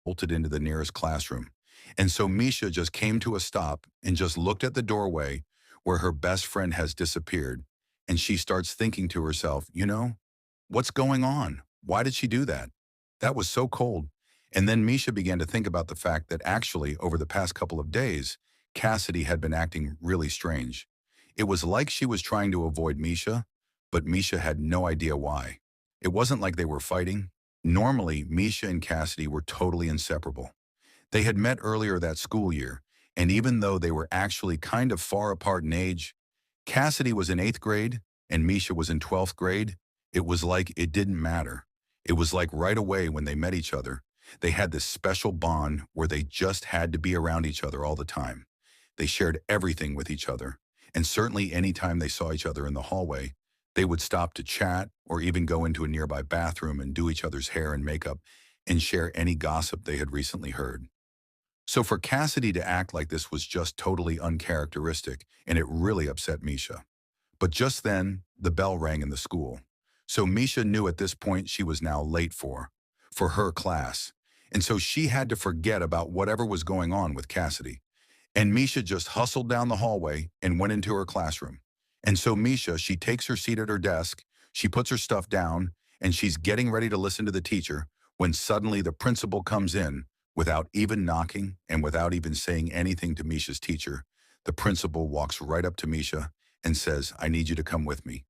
bolted into the nearest classroom. And so Misha just came to a stop and just looked at the doorway where her best friend has disappeared. And she starts thinking to herself, what's going on? Why did she do that? That was so cold. And then Misha began to think about the fact that actually, over the past couple of days, Cassidy had been acting really strange. It was like she was trying to avoid Misha, but Misha had no idea why. It wasn't like they were fighting. Normally, Misha and Cassidy were totally inseparable. They had met earlier that school year, and even though they were actually kind of far apart in age, Cassidy was in 8th grade and Misha was in 12th grade, it was like it didn't matter. It was like right away when they met each other, they had this special bond where they just had to be around each other all the time. They shared everything with each other, and certainly any time they saw each other in the hallway, they would stop to chat or even go into a nearby bathroom and do each other's hair and makeup and share any gossip they had recently heard. So for Cassidy to act like this was just totally uncharacteristic, and it really upset Misha. But just then, the bell rang in the school. So Misha knew at this point she was now late for her class. And so she had to forget about whatever was going on with Cassidy. And Misha just hustled down the hallway and went into her classroom. And so Misha, she takes her seat at her desk, she puts her stuff down, and she's getting ready to listen to the teacher when suddenly the principal comes in without even knocking and without even saying anything to Misha's teacher. The principal walks right up to Misha and says, "I need you to come with me."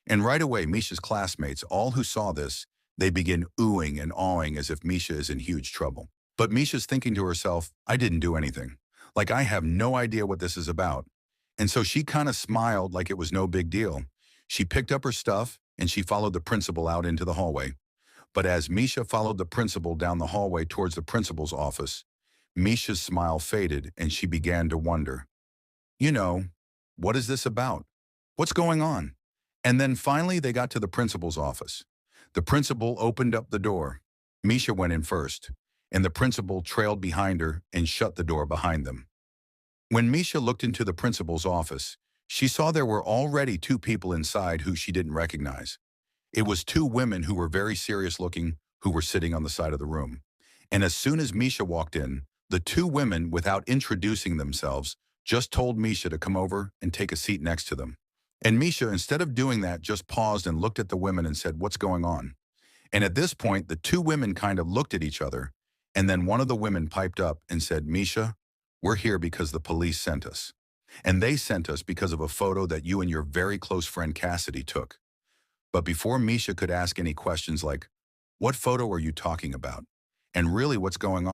And right away, Misha's classmates, all who saw this, they begin oohing and awing as if Misha is in huge trouble. But Misha's thinking to herself, I didn't do anything. Like, I have no idea what this is about. And so she kind of smiled like it was no big deal. She picked up her stuff and she followed the principal out into the hallway. But as Misha followed the principal down the hallway towards the principal's office, Misha's smile faded and she began to wonder, you know, what is this about? What's going on? And then finally they got to the principal's office. The principal opened up the door. Misha went in first, and the principal trailed behind her and shut the door behind them. When Misha looked into the principal's office, she saw there were already two people inside who she didn't recognize. It was two women who were very serious looking who were sitting on the side of the room. And as soon as Misha walked in, the two women, without introducing themselves, just told Misha to come over and take a seat next to them. And Misha, instead of doing that, just paused and looked at the women and said, "What's going on?" And at this point, the two women kind of looked at each other, and then one of the women piped up and said, "Misha, we're here because the police sent us. And they sent us because of a photo that you and your very close friend Cassidy took." But before Misha could ask any questions like, "What photo are you talking about? And really what's going on?"